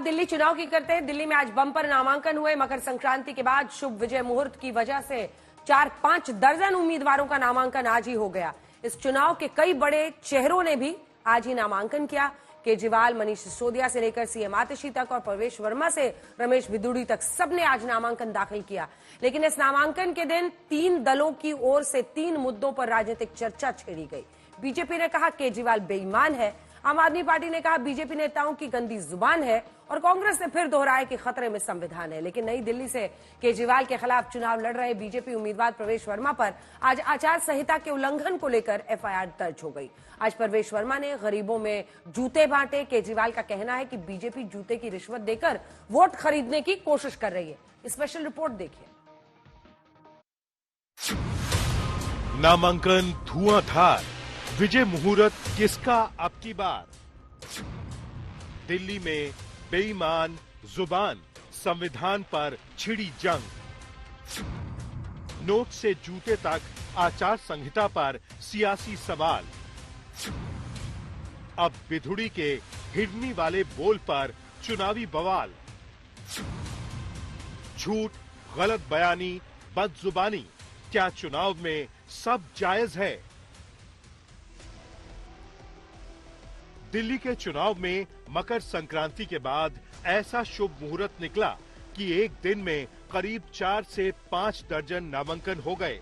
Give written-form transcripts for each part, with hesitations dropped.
दिल्ली चुनाव की करते हैं। दिल्ली में आज बम्पर नामांकन हुए। मकर संक्रांति के बाद शुभ विजय मुहूर्त की वजह से 4-5 दर्जन उम्मीदवारों का नामांकन आज ही हो गया। इस चुनाव के कई बड़े चेहरों ने भी आज ही नामांकन किया। केजरीवाल, मनीष सिसोदिया से लेकर सीएम आतिशी तक और प्रवेश वर्मा से रमेश बिधूड़ी तक सबने आज नामांकन दाखिल किया। लेकिन इस नामांकन के दिन 3 दलों की ओर से 3 मुद्दों पर राजनीतिक चर्चा छेड़ी गई। बीजेपी ने कहा केजरीवाल बेईमान है, आम आदमी पार्टी ने कहा बीजेपी नेताओं की गंदी जुबान है और कांग्रेस ने फिर दोहराया कि खतरे में संविधान है। लेकिन नई दिल्ली से केजरीवाल के खिलाफ चुनाव लड़ रहे बीजेपी उम्मीदवार प्रवेश वर्मा पर आज आचार संहिता के उल्लंघन को लेकर एफआईआर दर्ज हो गई। आज प्रवेश वर्मा ने गरीबों में जूते बांटे। केजरीवाल का कहना है कि बीजेपी जूते की रिश्वत देकर वोट खरीदने की कोशिश कर रही है। स्पेशल रिपोर्ट देखिए। नामांकन धुआंधार, विजय मुहूर्त किसका अब की बार? दिल्ली में बेईमान जुबान, संविधान पर छिड़ी जंग। नोट से जूते तक आचार संहिता पर सियासी सवाल। अब बिधुड़ी के हिरनी वाले बोल पर चुनावी बवाल। झूठ, गलत बयानी, बदजुबानी, क्या चुनाव में सब जायज है? दिल्ली के चुनाव में मकर संक्रांति के बाद ऐसा शुभ मुहूर्त निकला कि एक दिन में करीब 4 से 5 दर्जन नामांकन हो गए।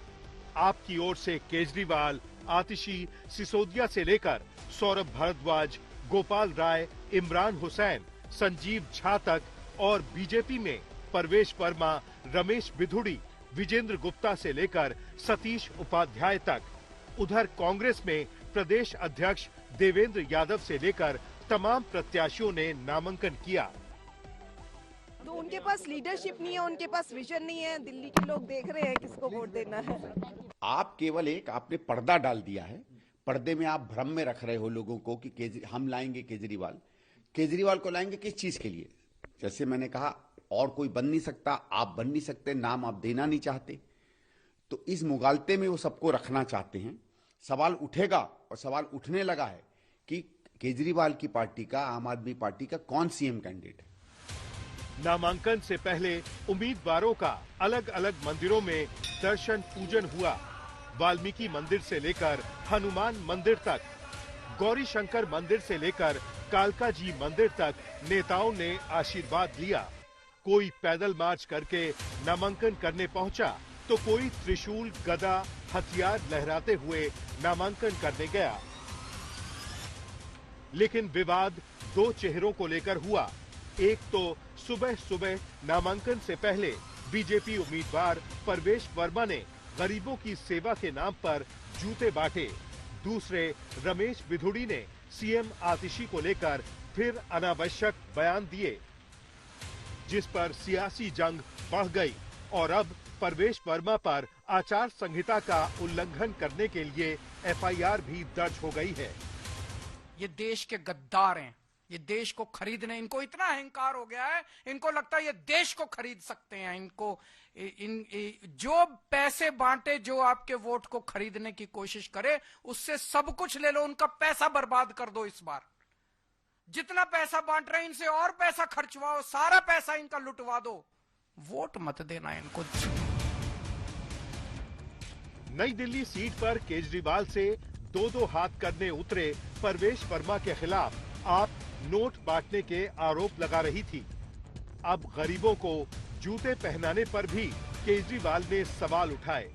आपकी ओर से केजरीवाल, आतिशी, सिसोदिया से लेकर सौरभ भारद्वाज, गोपाल राय, इमरान हुसैन, संजीव झा तक और बीजेपी में प्रवेश वर्मा, रमेश बिधूड़ी, विजेंद्र गुप्ता से लेकर सतीश उपाध्याय तक। उधर कांग्रेस में प्रदेश अध्यक्ष देवेंद्र यादव से लेकर तमाम प्रत्याशियों ने नामांकन किया। तो उनके पास लीडरशिप नहीं है, उनके पास विजन नहीं है। दिल्ली के लोग देख रहे हैं किसको वोट देना है। आप केवल आपने पर्दा डाल दिया है। पर्दे में आप भ्रम में रख रहे हो लोगों को कि हम लाएंगे केजरीवाल को लाएंगे किस चीज के लिए? जैसे मैंने कहा, और कोई बन नहीं सकता, आप बन नहीं सकते, नाम आप देना नहीं चाहते, तो इस मुगालते में वो सबको रखना चाहते हैं। सवाल उठेगा और सवाल उठने लगा है कि केजरीवाल की पार्टी का, आम आदमी पार्टी का कौन सीएम कैंडिडेट है। नामांकन से पहले उम्मीदवारों का अलग अलग मंदिरों में दर्शन पूजन हुआ। वाल्मीकि मंदिर से लेकर हनुमान मंदिर तक, गौरी शंकर मंदिर से लेकर कालका जी मंदिर तक नेताओं ने आशीर्वाद लिया। कोई पैदल मार्च करके नामांकन करने पहुंचा तो कोई त्रिशूल, गदा, हथियार लहराते हुए नामांकन करने गया। लेकिन विवाद 2 चेहरों को लेकर हुआ। एक तो सुबह सुबह नामांकन से पहले बीजेपी उम्मीदवार प्रवेश वर्मा ने गरीबों की सेवा के नाम पर जूते बांटे। दूसरे रमेश बिधूड़ी ने सीएम आतिशी को लेकर फिर अनावश्यक बयान दिए, जिस पर सियासी जंग बढ़ गई और अब प्रवेश वर्मा पर आचार संहिता का उल्लंघन करने के लिए एफआईआर भी दर्ज हो गई है। ये देश के गद्दार हैं, ये देश को खरीदने, इनको इतना अहंकार हो गया है, इनको लगता है ये देश को खरीद सकते हैं। इनको जो पैसे बांटे, जो आपके वोट को खरीदने की कोशिश करे, उससे सब कुछ ले लो, उनका पैसा बर्बाद कर दो। इस बार जितना पैसा बांट रहे हैं इनसे और पैसा खर्चवाओ, सारा पैसा इनका लुटवा दो, वोट मत देना इनको। नई दिल्ली सीट पर केजरीवाल से 2-2 हाथ करने उतरे प्रवेश वर्मा के खिलाफ आप नोट बांटने के आरोप लगा रही थी। अब गरीबों को जूते पहनाने पर भी केजरीवाल ने सवाल उठाए।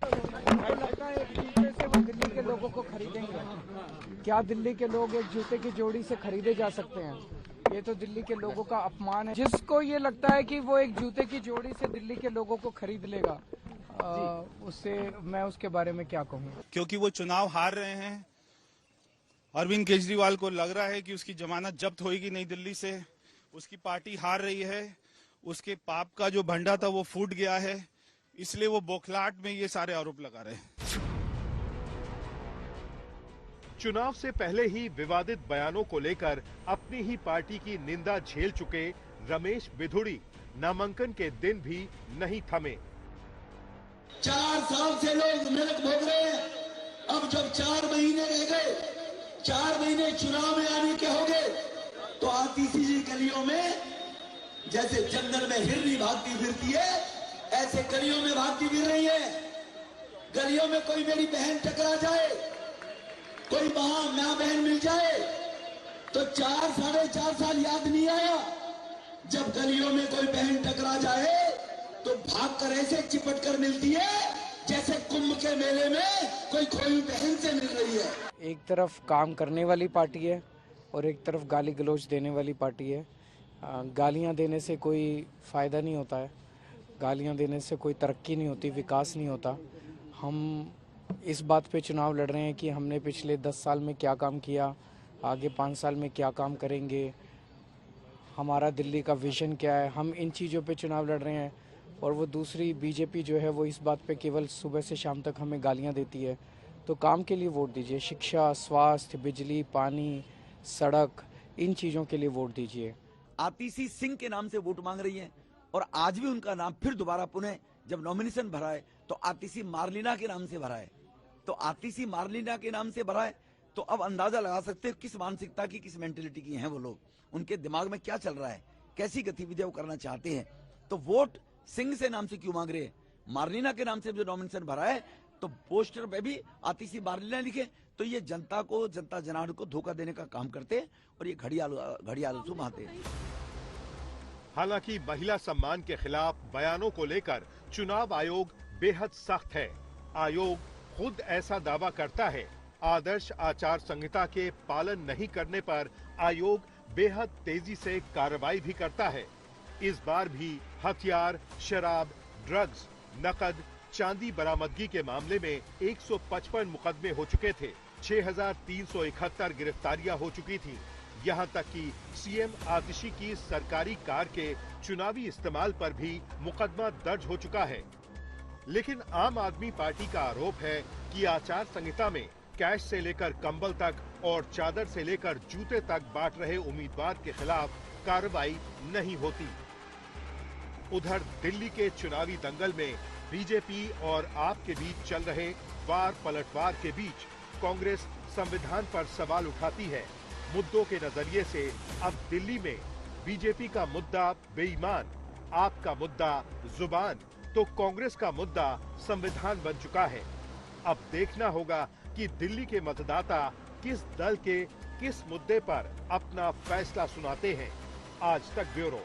लगता है एक जूते से वो दिल्ली के लोगों को खरीदेंगे? क्या दिल्ली के लोग एक जूते की जोड़ी से खरीदे जा सकते हैं? ये तो दिल्ली के लोगों का अपमान है। जिसको ये लगता है कि वो एक जूते की जोड़ी से दिल्ली के लोगों को खरीद लेगा, उससे मैं उसके बारे में क्या कहूँ? क्योंकि वो चुनाव हार रहे हैं। अरविंद केजरीवाल को लग रहा है कि उसकी जमानत जब्त होगी नई दिल्ली से। उसकी पार्टी हार रही है, उसके पाप का जो भंडा था वो फूट गया है, इसलिए वो बौखलाहट में ये सारे आरोप लगा रहे हैं। चुनाव से पहले ही विवादित बयानों को लेकर अपनी ही पार्टी की निंदा झेल चुके रमेश बिधूड़ी नामांकन के दिन भी नहीं थमे। 4 साल से लोग मेहनत भोग रहे हैं। अब जब 4 महीने रह गए, 4 महीने चुनाव में आने के हो गए, तो आतिशी जी गलियों में जैसे जंगल में हिरनी भागती फिरती है, ऐसे गलियों में भागती फिर रही है। गलियों में कोई मेरी बहन टकरा जाए, कोई माँ बहन मिल जाए तो 4-4.5 साल याद नहीं आया। जब गलियों में कोई बहन टकरा जाए तो भागकर ऐसे चिपट कर मिलती है जैसे कुंभ के मेले में कोई खोई बहन से मिल रही है। एक तरफ काम करने वाली पार्टी है और एक तरफ गाली गलौज देने वाली पार्टी है। गालियां देने से कोई फ़ायदा नहीं होता है, गालियां देने से कोई तरक्की नहीं होती, विकास नहीं होता। हम इस बात पे चुनाव लड़ रहे हैं कि हमने पिछले 10 साल में क्या काम किया, आगे 5 साल में क्या काम करेंगे, हमारा दिल्ली का विजन क्या है। हम इन चीज़ों पे चुनाव लड़ रहे हैं और वो दूसरी बीजेपी जो है वो इस बात पे केवल सुबह से शाम तक हमें गालियां देती है। तो काम के लिए वोट दीजिए, शिक्षा, स्वास्थ्य, बिजली, पानी, सड़क, इन चीज़ों के लिए वोट दीजिए। आतिशी सिंह के नाम से वोट मांग रही हैं और आज भी उनका नाम फिर दोबारा पुनः जब नॉमिनेशन भरा है तो आतिशी मार्लिना के नाम से भरा है। तो आतिशी मार्लिना के नाम से भरा है तो अब अंदाजा लगा सकते हैं किस मानसिकता की, किस मेंटेलिटी की हैं वो लोग, उनके दिमाग में क्या चल रहा है, कैसी गतिविधियां वो करना चाहते हैं। तो वोट सिंह से नाम से क्यों मांग रहे हैं? मार्लिना के नाम से जो नॉमिनेशन भरा है तो पोस्टर पे भी आतिशी मार्लिना लिखे, तो ये जनता को, जनता जनार्दन को धोखा देने का काम करते हैं और ये घड़ियाल सुमाते हैं। हालांकि महिला सम्मान के खिलाफ बयानों को लेकर चुनाव आयोग बेहद सख्त है। आयोग खुद ऐसा दावा करता है। आदर्श आचार संहिता के पालन नहीं करने पर आयोग बेहद तेजी से कार्रवाई भी करता है। इस बार भी हथियार, शराब, ड्रग्स, नकद, चांदी बरामदगी के मामले में 155 मुकदमे हो चुके थे। 6,371 गिरफ्तारियां हो चुकी थीं। यहां तक कि सीएम आतिशी की सरकारी कार के चुनावी इस्तेमाल पर भी मुकदमा दर्ज हो चुका है। लेकिन आम आदमी पार्टी का आरोप है कि आचार संहिता में कैश से लेकर कंबल तक और चादर से लेकर जूते तक बांट रहे उम्मीदवार के खिलाफ कार्रवाई नहीं होती। उधर दिल्ली के चुनावी दंगल में बीजेपी और आप के बीच चल रहे वार पलटवार के बीच कांग्रेस संविधान पर सवाल उठाती है। मुद्दों के नजरिए से अब दिल्ली में बीजेपी का मुद्दा बेईमान, आप का मुद्दा जुबान, तो कांग्रेस का मुद्दा संविधान बन चुका है। अब देखना होगा कि दिल्ली के मतदाता किस दल के किस मुद्दे पर अपना फैसला सुनाते हैं। आज तक ब्यूरो।